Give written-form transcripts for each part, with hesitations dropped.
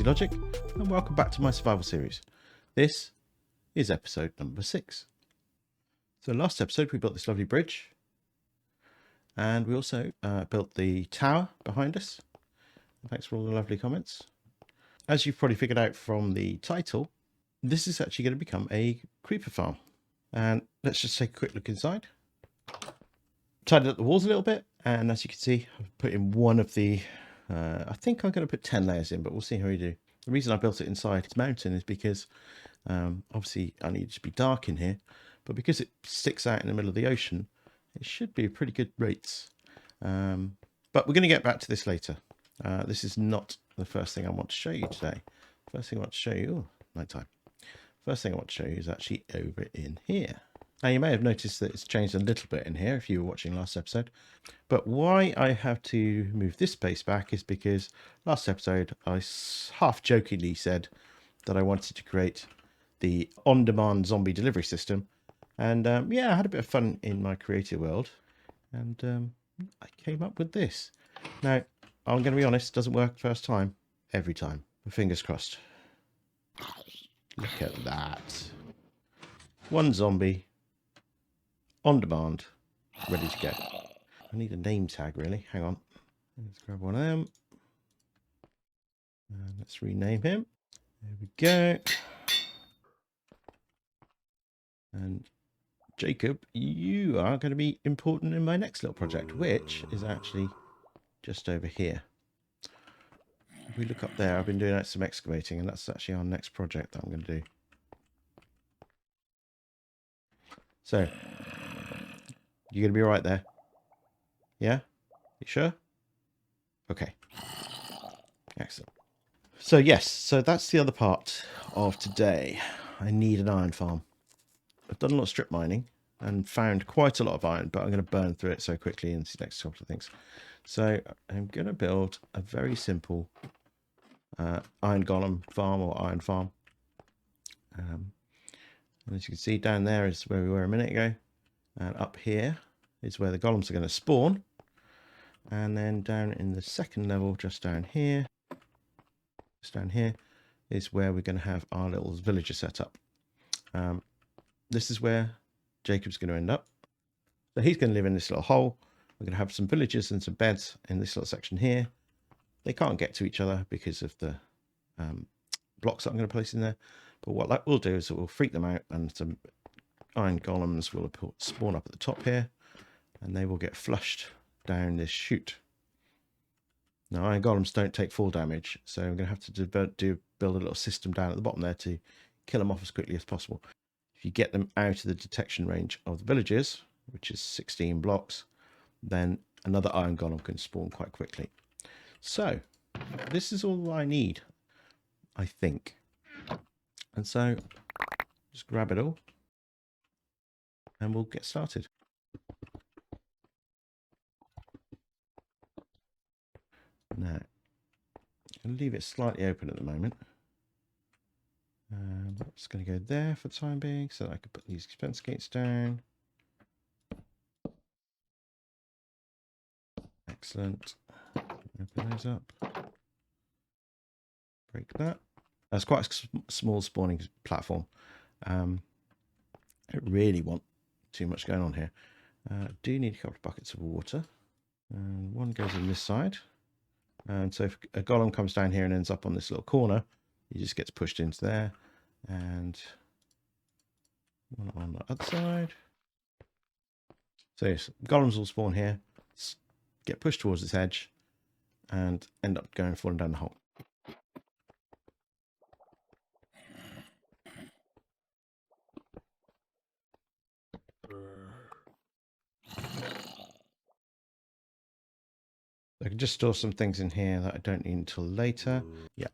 Fuzzy Logic, and welcome back to my survival series. This is episode number 6. So last episode we built this lovely bridge, and we also built the tower behind us. Thanks for all the lovely comments. As you've probably figured out from the title, this is actually going to become a creeper farm. And let's just take a quick look inside. Tidied up the walls a little bit, and as you can see, I've put in one of the I think I'm going to put 10 layers in, but we'll see how we do. The reason I built it inside this mountain is because obviously I need it to be dark in here, but because it sticks out in the middle of the ocean, it should be pretty good rates. But we're going to get back to this later. This is not the first thing I want to show you today. First thing I want to show you, nighttime. First thing I want to show you is actually over in here. Now you may have noticed that it's changed a little bit in here if you were watching last episode. But why I have to move this space back is because last episode I half jokingly said that I wanted to create the on-demand zombie delivery system. And yeah, I had a bit of fun in my creative world. And I came up with this. Now, I'm going to be honest, it doesn't work first time, every time. But fingers crossed. Look at that. One zombie. On demand, ready to go. I need a name tag, really. Hang on. Let's grab one of them. And let's rename him. There we go. And Jacob, you are going to be important in my next little project, which is actually just over here. If we look up there, I've been doing some excavating, and that's actually our next project that I'm going to do. So, you're going to be right there? Yeah? You sure? Okay. Excellent. So yes, so that's the other part of today. I need an iron farm. I've done a lot of strip mining and found quite a lot of iron, but I'm going to burn through it so quickly in these next couple of things. So I'm going to build a very simple iron golem farm or iron farm. And as you can see, down there is where we were a minute ago. And up here is where the golems are going to spawn. And then down in the second level, just down here, is where we're going to have our little villager set up. This is where Jacob's going to end up. So he's going to live in this little hole. We're going to have some villagers and some beds in this little section here. They can't get to each other because of the blocks that I'm going to place in there. But what that will do is it will freak them out, and some iron golems will spawn up at the top here, and they will get flushed down this chute. Now iron golems don't take full damage, so I'm going to have to build a little system down at the bottom there to kill them off as quickly as possible. If you get them out of the detection range of the villagers, which is 16 blocks, then another iron golem can spawn quite quickly. So this is all I need, I think. And so just grab it all and we'll get started. Now, I'm going to leave it slightly open at the moment. And I'm just going to go there for the time being so that I can put these expense gates down. Excellent. Open those up. Break that. That's quite a small spawning platform. I don't really want too much going on here. Do need a couple of buckets of water. And one goes in this side. And so if a golem comes down here and ends up on this little corner, he just gets pushed into there. And one on the other side. So yes, golems will spawn here, get pushed towards this edge, and end up falling down the hole. I can just store some things in here that I don't need until later. Yeah.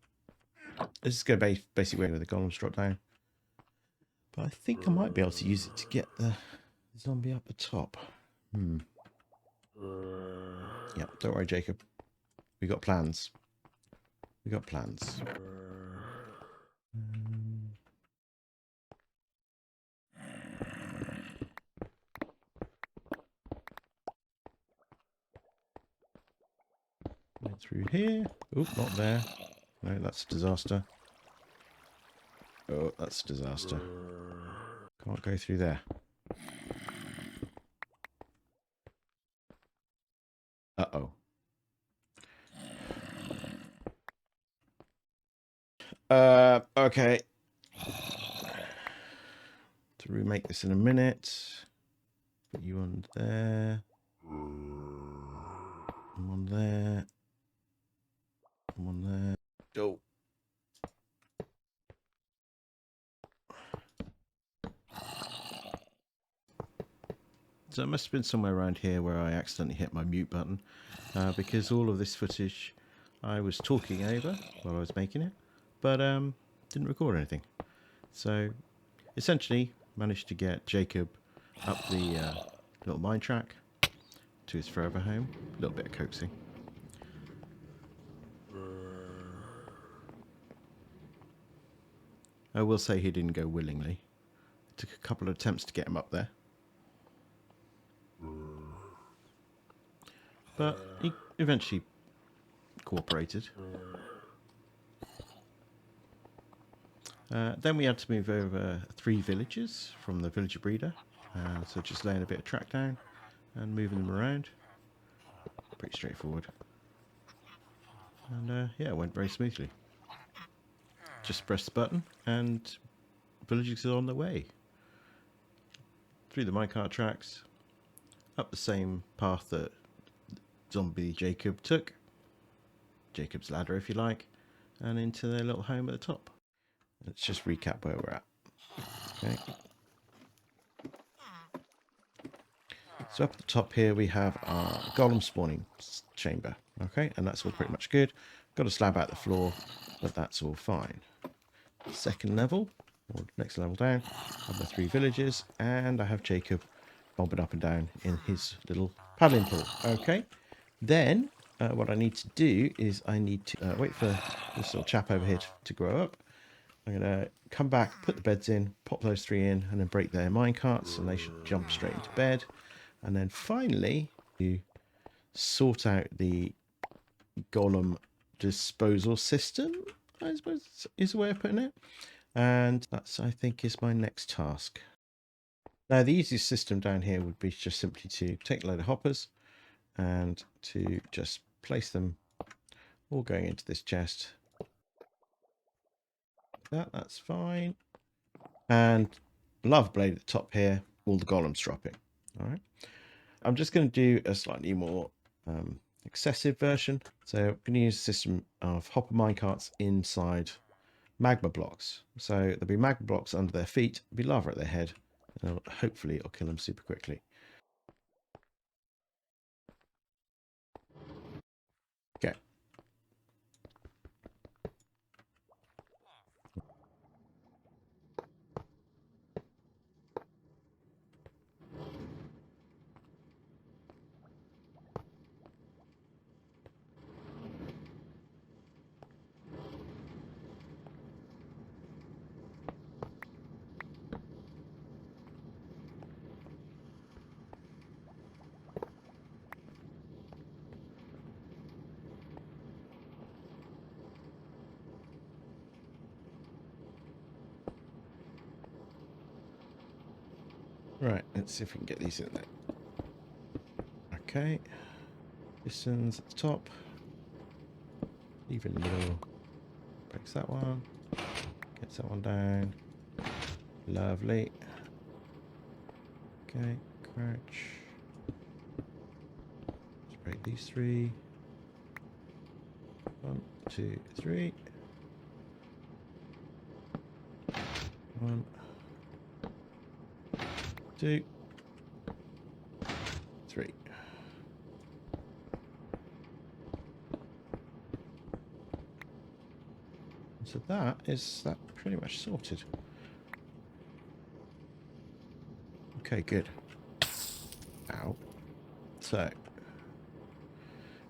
This is going to be basically where the golems drop down. But I think I might be able to use it to get the zombie up the top. Yeah, don't worry, Jacob. We got plans. We got plans. Through here. Oop, not there. No, that's a disaster. Oh, that's a disaster. Can't go through there. Uh-oh. Okay. To remake this in a minute. Put you on there. I'm on there. I'm on there. Oh. So it must have been somewhere around here where I accidentally hit my mute button, because all of this footage I was talking over while I was making it, but didn't record anything. So essentially managed to get Jacob up the little mine track to his forever home. A little bit of coaxing. I will say he didn't go willingly. It took a couple of attempts to get him up there. But he eventually cooperated. Then we had to move over 3 villages from the villager breeder. So just laying a bit of track down and moving them around. Pretty straightforward. And yeah, it went very smoothly. Just press the button and villagers are on their way. Through the minecart tracks, up the same path that zombie Jacob took. Jacob's ladder, if you like. And into their little home at the top. Let's just recap where we're at. Okay. So up at the top here we have our golem spawning chamber. Okay, and that's all pretty much good. Got a slab out the floor, but that's all fine. Second level, or next level down, have the 3 villages, and I have Jacob bobbing up and down in his little paddling pool. Okay, then what I need to do is I need to wait for this little chap over here to grow up. I'm going to come back, put the beds in, pop those 3 in, and then break their minecarts, and they should jump straight into bed. And then finally, you sort out the golem disposal system, I suppose is a way of putting it. And that's, I think, is my next task. Now, the easiest system down here would be just simply to take a load of hoppers and to just place them all going into this chest. That's fine. And lava blade at the top here, all the golems dropping. All right. I'm just going to do a slightly more excessive version. So I'm going to use a system of hopper minecarts inside magma blocks. So there'll be magma blocks under their feet, there'll be lava at their head, and hopefully it'll kill them super quickly. Okay. Right, let's see if we can get these in there. Okay. Pistons at the top. Leave in the middle. Breaks that one. Gets that one down. Lovely. Okay, crouch. Let's break these 3. 1, 2, 3. 1, 2, 3. So that pretty much sorted. Okay, good. Ow. So,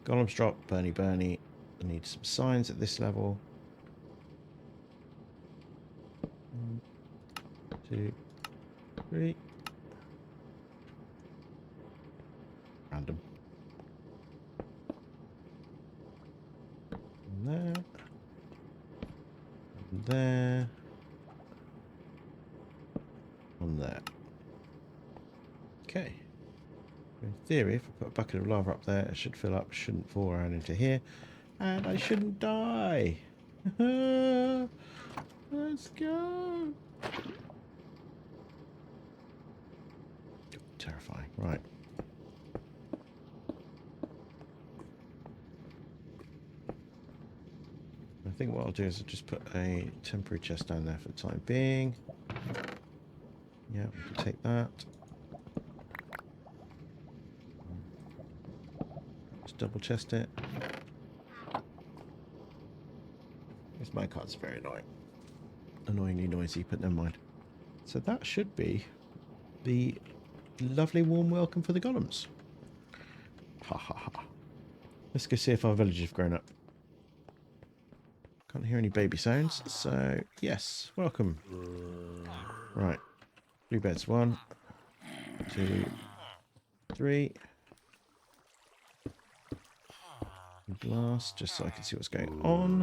golems drop, Bernie. I need some signs at this level. 1, 2, 3. Random. And there. there. On there. Okay. In theory, if I put a bucket of lava up there, it should fill up, shouldn't fall around into here, and I shouldn't die. Let's go. Terrifying. Right. I think what I'll do is I'll just put a temporary chest down there for the time being. Yeah, we can take that. Just double chest it. This minecart's very annoying. Annoyingly noisy, but never mind. So that should be the lovely warm welcome for the golems. Ha ha ha. Let's go see if our village have grown up. Can't hear any baby sounds, so yes, welcome. Right. Blue beds. 1, 2, 3. Glass, just so I can see what's going on.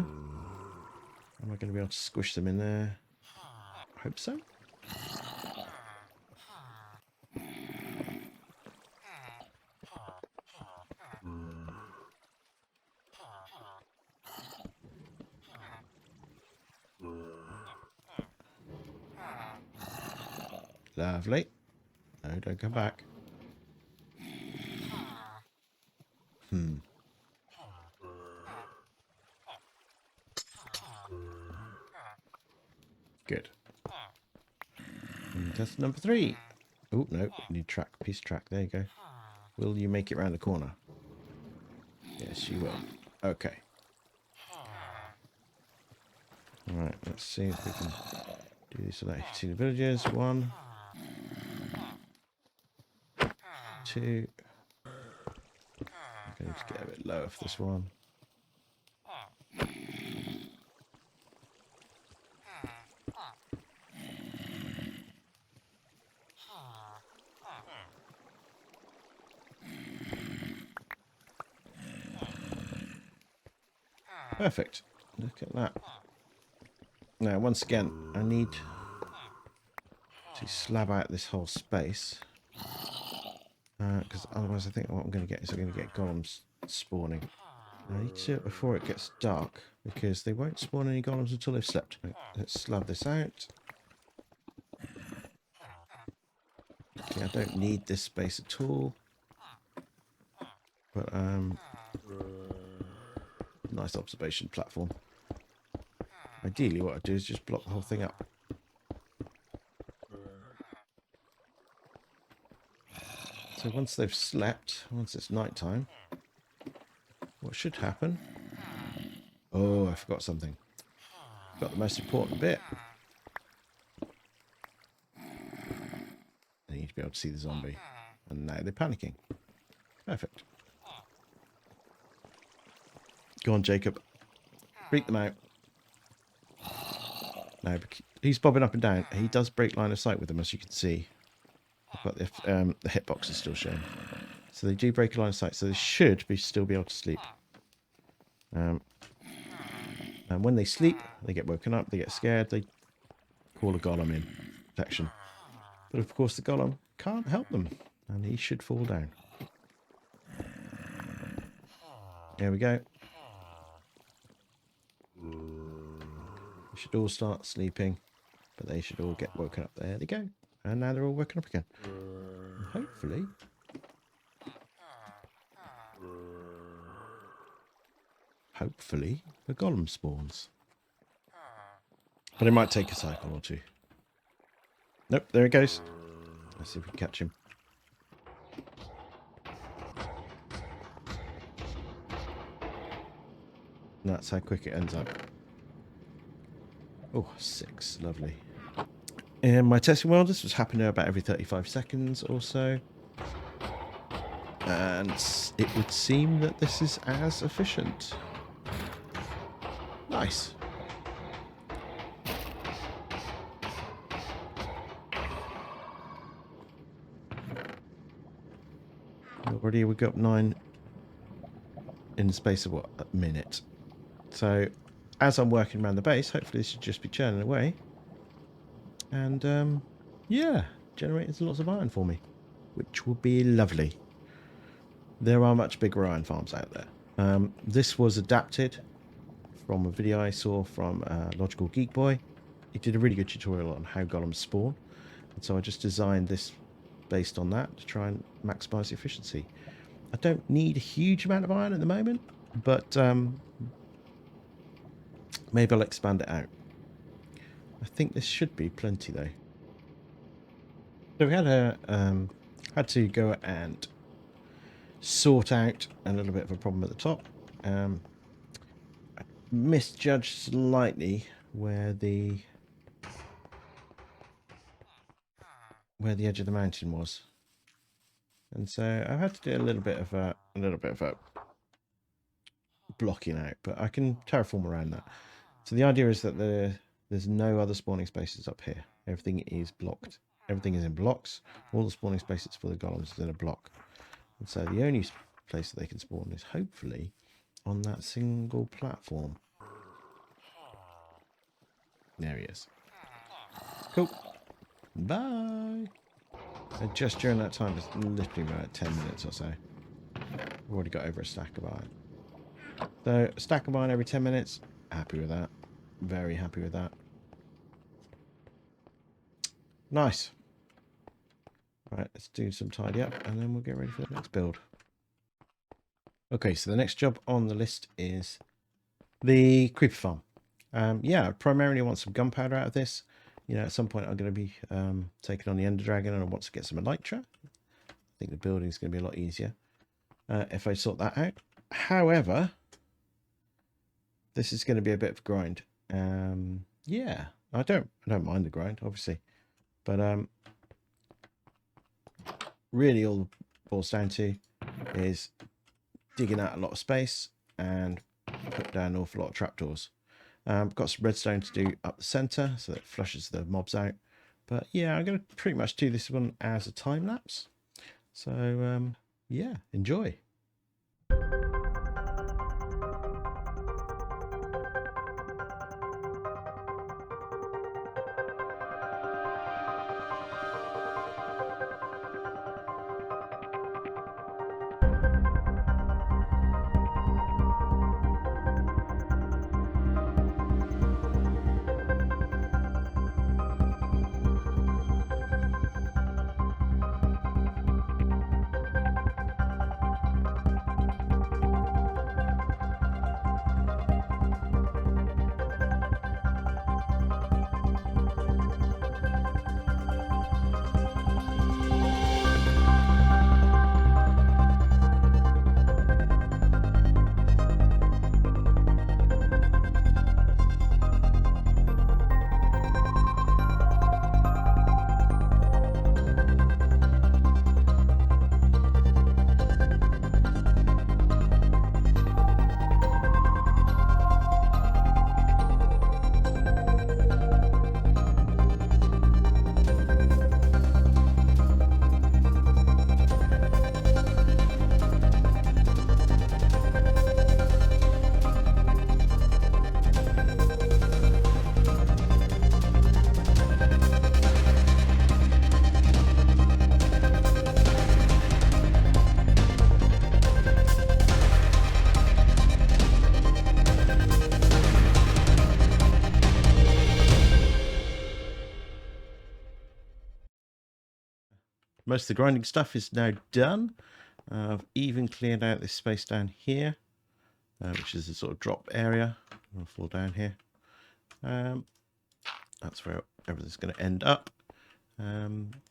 Am I going to be able to squish them in there? I hope so. Lovely. No, don't come back. Good. And test number 3. Oh, no. Need track. Piece of track. There you go. Will you make it round the corner? Yes, you will. Okay. Alright, let's see if we can do this without hitting the villagers. 1, 2. I'm going to get a bit lower for this one. Perfect. Look at that. Now, once again, I need to slab out this whole space. Because otherwise I think what I'm going to get is I'm going to get golems spawning. I need to do it before it gets dark, because they won't spawn any golems until they've slept. Let's slab this out. Okay, I don't need this space at all. But, nice observation platform. Ideally what I do is just block the whole thing up. So once they've slept, once it's night time, what should happen? Oh, I forgot something. Forgot the most important bit. They need to be able to see the zombie. And now they're panicking. Perfect. Go on, Jacob. Freak them out. No, he's bobbing up and down. He does break line of sight with them, as you can see. But the hitbox is still showing. So they do break a line of sight, so they should still be able to sleep. And when they sleep, they get woken up, they get scared, they call a golem in protection. But of course the golem can't help them, and he should fall down. There we go. They should all start sleeping, but they should all get woken up. There they go. And now they're all woken up again. And hopefully, the golem spawns. But it might take a cycle or two. Nope, there he goes. Let's see if we can catch him. And that's how quick it ends up. Oh, 6. Lovely. In my testing world, this was happening about every 35 seconds or so. And it would seem that this is as efficient. Nice. Already we got 9 in the space of what? A minute. So as I'm working around the base, hopefully this should just be churning away. And yeah, generating lots of iron for me, which will be lovely. There are much bigger iron farms out there. This was adapted from a video I saw from Logical Geek Boy. He did a really good tutorial on how golems spawn, and so I just designed this based on that to try and maximize the efficiency. I don't need a huge amount of iron at the moment, but maybe I'll expand it out. I think this should be plenty though. So we had to go and sort out a little bit of a problem at the top. I misjudged slightly where the edge of the mountain was, and so I've had to do a little bit of a blocking out, but I can terraform around that. So the idea is that there's no other spawning spaces up here. Everything is blocked. Everything is in blocks. All the spawning spaces for the golems is in a block. And so the only place that they can spawn is hopefully on that single platform. There he is. Cool. Bye. And just during that time, it's literally about 10 minutes or so. I've already got over a stack of iron. So a stack of iron every 10 minutes. Happy with that. Very happy with that. Nice. Right, let's do some tidy up and then we'll get ready for the next build. Okay, so the next job on the list is the creeper farm. Yeah, I primarily want some gunpowder out of this. You know, at some point I'm going to be taking on the Ender Dragon and I want to get some elytra. I think the building is going to be a lot easier if I sort that out. However, this is going to be a bit of a grind. Yeah, I don't mind the grind, obviously, but really all it boils down to is digging out a lot of space and put down an awful lot of trapdoors. Got some redstone to do up the center so that it flushes the mobs out. But yeah, I'm going to pretty much do this one as a time lapse. So yeah, enjoy. Most of the grinding stuff is now done. I've even cleared out this space down here, which is a sort of drop area. I'll fall down here. That's where everything's going to end up.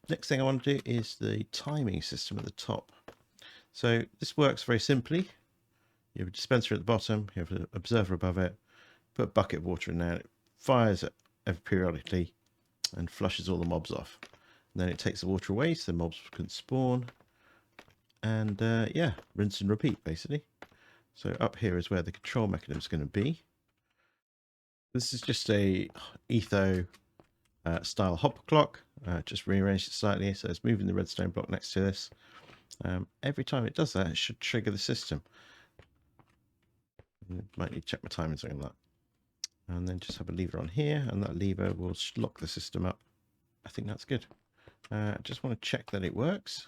Next thing I want to do is the timing system at the top. So this works very simply. You have a dispenser at the bottom, you have an observer above it, put a bucket of water in there, it fires it periodically and flushes all the mobs off. And then it takes the water away so the mobs can spawn. And yeah, rinse and repeat basically. So up here is where the control mechanism is going to be. This is just a Etho style hop clock. Just rearranged it slightly so it's moving the redstone block next to this. Every time it does that, it should trigger the system. Might need to check my timing on that. and then just have a lever on here, and that lever will lock the system up. I think that's good. I just want to check that it works.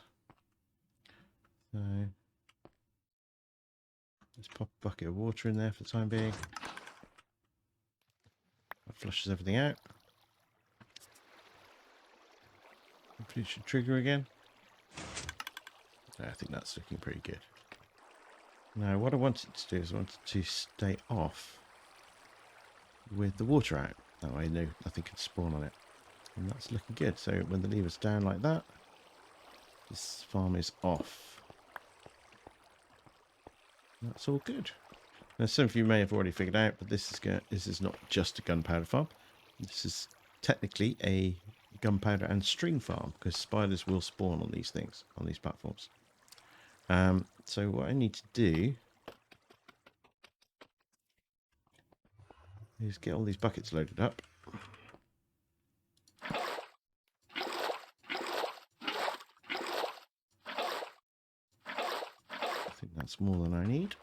So let's pop a bucket of water in there for the time being. That flushes everything out. Hopefully it should trigger again. I think that's looking pretty good. Now what I wanted to do is I wanted to stay off with the water out. That way nothing can spawn on it. And that's looking good. So when the lever's down like that, this farm is off. That's all good. Now some of you may have already figured out, but this is not just a gunpowder farm. This is technically a gunpowder and string farm, because spiders will spawn on these things, on these platforms. So what I need to do is get all these buckets loaded up. I think that's more than I need.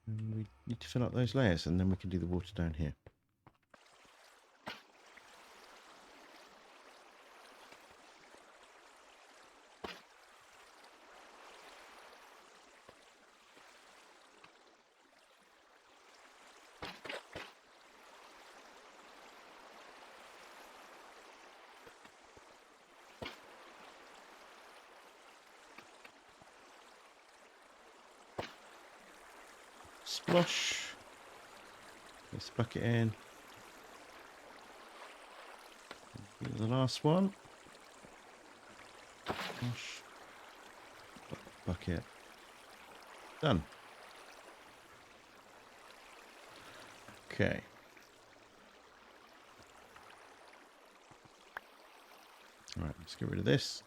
And we need to fill up those layers, and then we can do the water down here. Splosh. This bucket in. The last one. Splosh. Bucket. Done. Okay. Alright, let's get rid of this.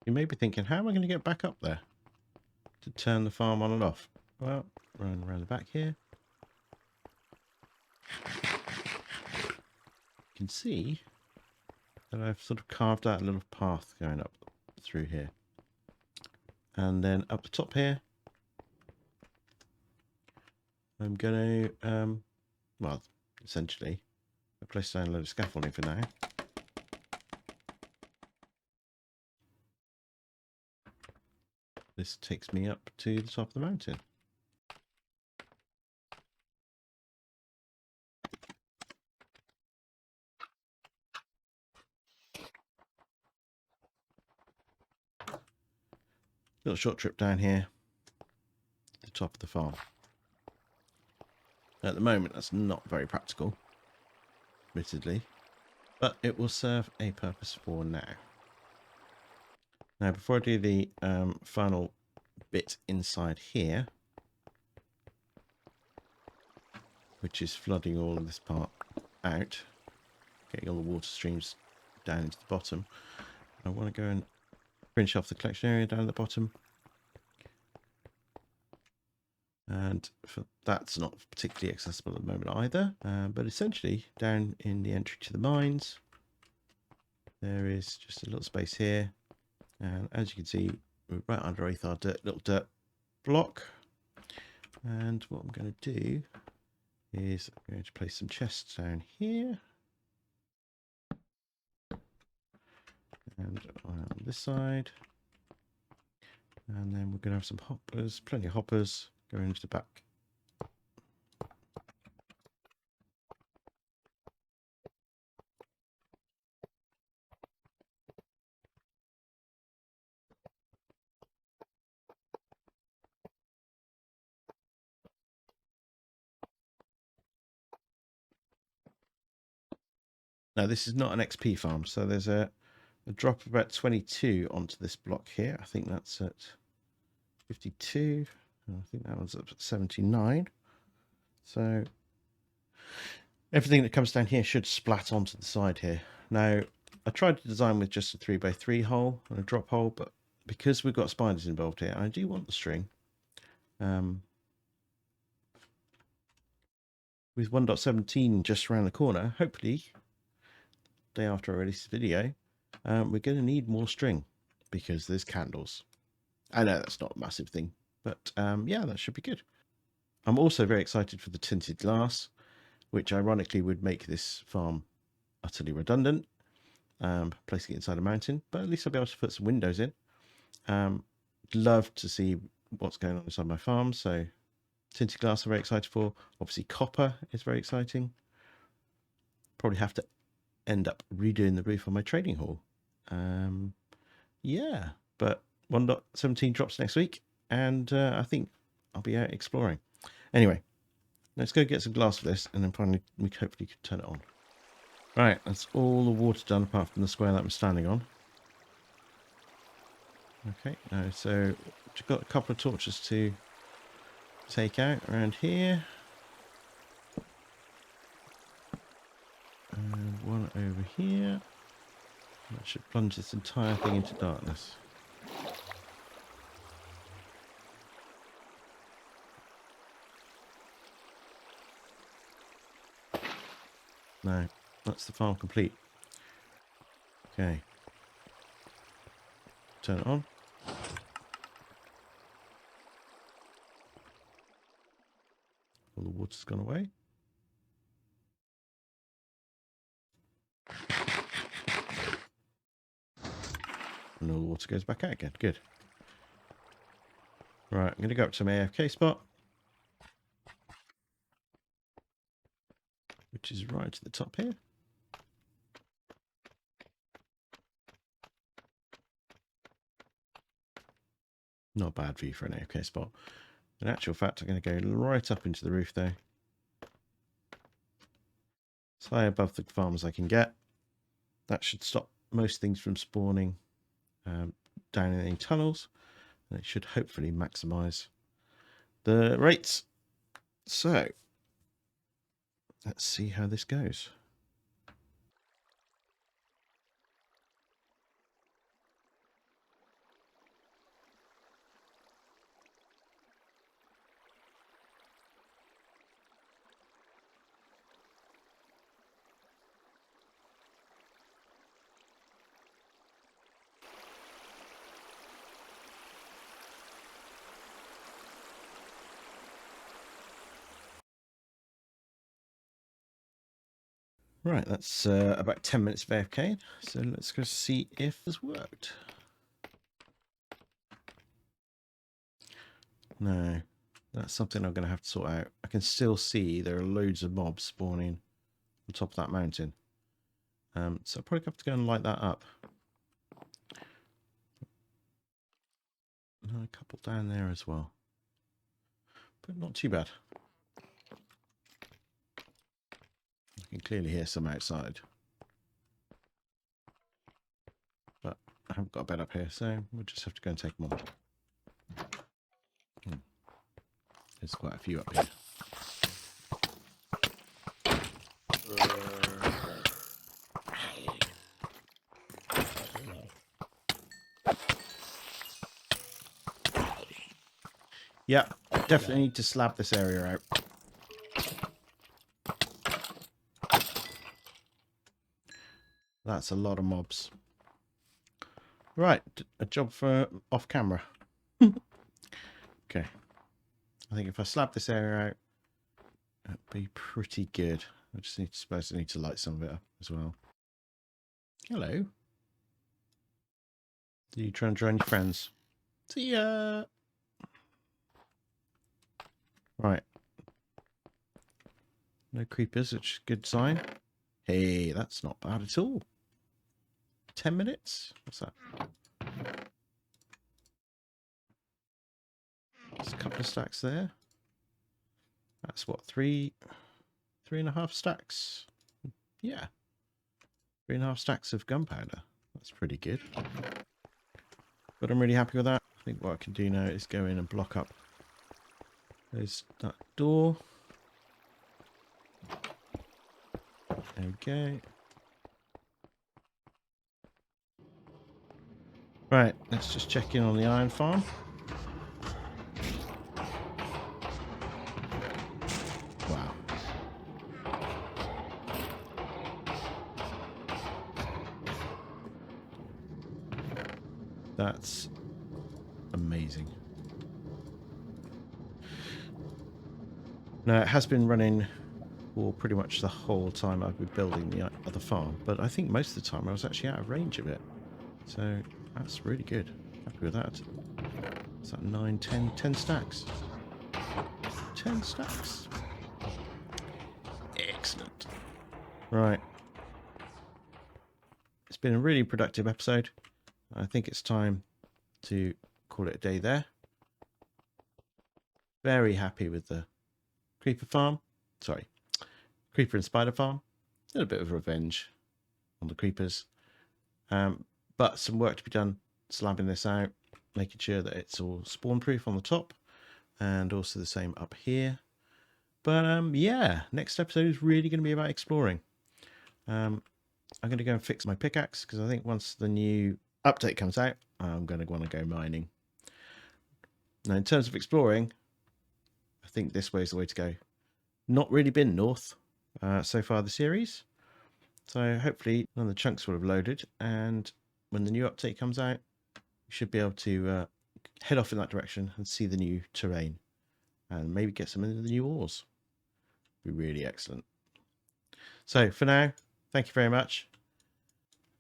You may be thinking, how am I going to get back up there to turn the farm on and off? Well, run around the back here. You can see that I've sort of carved out a little path going up through here. And then up the top here, I'm going to, well, essentially, I place down a load of scaffolding for now. This takes me up to the top of the mountain. Little short trip down here to the top of the farm. At the moment, that's not very practical, admittedly, but it will serve a purpose for now. Now, before I do the final bit inside here, which is flooding all of this part out, getting all the water streams down into the bottom, I want to go and finish off the collection area down at the bottom. And that's not particularly accessible at the moment either, but essentially down in the entry to the mines, there is just a little space here. And as you can see, we're right underneath our little dirt block. And what I'm going to do is I'm going to place some chests down here. And on this side. And then we're going to have some hoppers, plenty of hoppers going into the back. Now this is not an XP farm, so there's a drop of about 22 onto this block here. I think that's at 52. I think that one's up at 79. So everything that comes down here should splat onto the side here. Now I tried to design with just a 3x3 hole and a drop hole, but because we've got spiders involved here, I do want the string. With 1.17 just around the corner, hopefully day after I release the video, we're going to need more string because there's candles. I know that's not a massive thing, but yeah, that should be good. I'm also very excited for the tinted glass, which ironically would make this farm utterly redundant, placing it inside a mountain, but at least I'll be able to put some windows in. Love to see what's going on inside my farm, so tinted glass I'm very excited for. Obviously copper is very exciting. Probably have to end up redoing the roof on my trading hall. Yeah, but 1.17 drops next week, and I think I'll be out exploring. Anyway, let's go get some glass for this, and then finally we hopefully can turn it on. Right, that's all the water done apart from the square that I'm standing on. Okay, now so we've got a couple of torches to take out around here. And one over here. That should plunge this entire thing into darkness. No, that's the farm complete. Okay. Turn it on. All the water's gone away. And all the water goes back out again. Good. Right, I'm going to go up to my AFK spot, which is right at the top here. Not a bad view for an AFK spot. In actual fact, I'm going to go right up into the roof though. As high above the farm as I can get. That should stop most things from spawning down in any tunnels. And it should hopefully maximize the rates. So, let's see how this goes. Right, that's about 10 minutes of AFK, so let's go see if this worked. No, that's something I'm going to have to sort out. I can still see there are loads of mobs spawning on top of that mountain. So I'll probably have to go and light that up. And a couple down there as well. But not too bad. I can clearly hear some outside. But I haven't got a bed up here, so we'll just have to go and take them on. There's quite a few up here. Yeah, definitely need to slab this area out. That's a lot of mobs. Right, a job for off camera. Okay. I think if I slab this area out, that'd be pretty good. I just suppose I need to light some of it up as well. Hello. Are you trying to join your friends? See ya. Right. No creepers, which is a good sign. Hey, that's not bad at all. 10 minutes? What's that? There's a couple of stacks there. That's what, 3.5 stacks? Yeah. 3.5 stacks of gunpowder. That's pretty good. But I'm really happy with that. I think what I can do now is go in and block up that door. There we go. Right, let's just check in on the iron farm. Wow. That's amazing. Now, it has been running for pretty much the whole time I've been building the other farm, but I think most of the time I was actually out of range of it. So that's really good. Happy with that. Is that 9, 10, 10 stacks? 10 stacks. Excellent. Right. It's been a really productive episode. I think it's time to call it a day there. Very happy with the creeper farm. Sorry. Creeper and spider farm. A little bit of revenge on the creepers. But some work to be done slabbing this out, making sure that it's all spawn proof on the top, and also the same up here. But yeah, next episode is really going to be about exploring. I'm going to go and fix my pickaxe because I think once the new update comes out, I'm going to want to go mining. Now, in terms of exploring, I think this way is the way to go. Not really been north so far the series, so hopefully none of the chunks will have loaded, and when the new update comes out, you should be able to head off in that direction and see the new terrain, and maybe get some of the new ores. Be really excellent. So for now, thank you very much.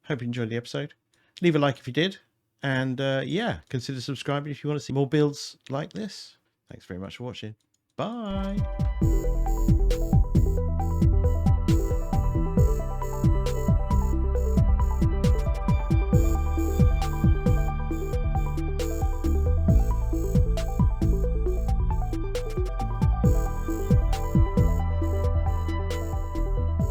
Hope you enjoyed the episode. Leave a like if you did, and yeah, consider subscribing if you want to see more builds like this. Thanks very much for watching. Bye.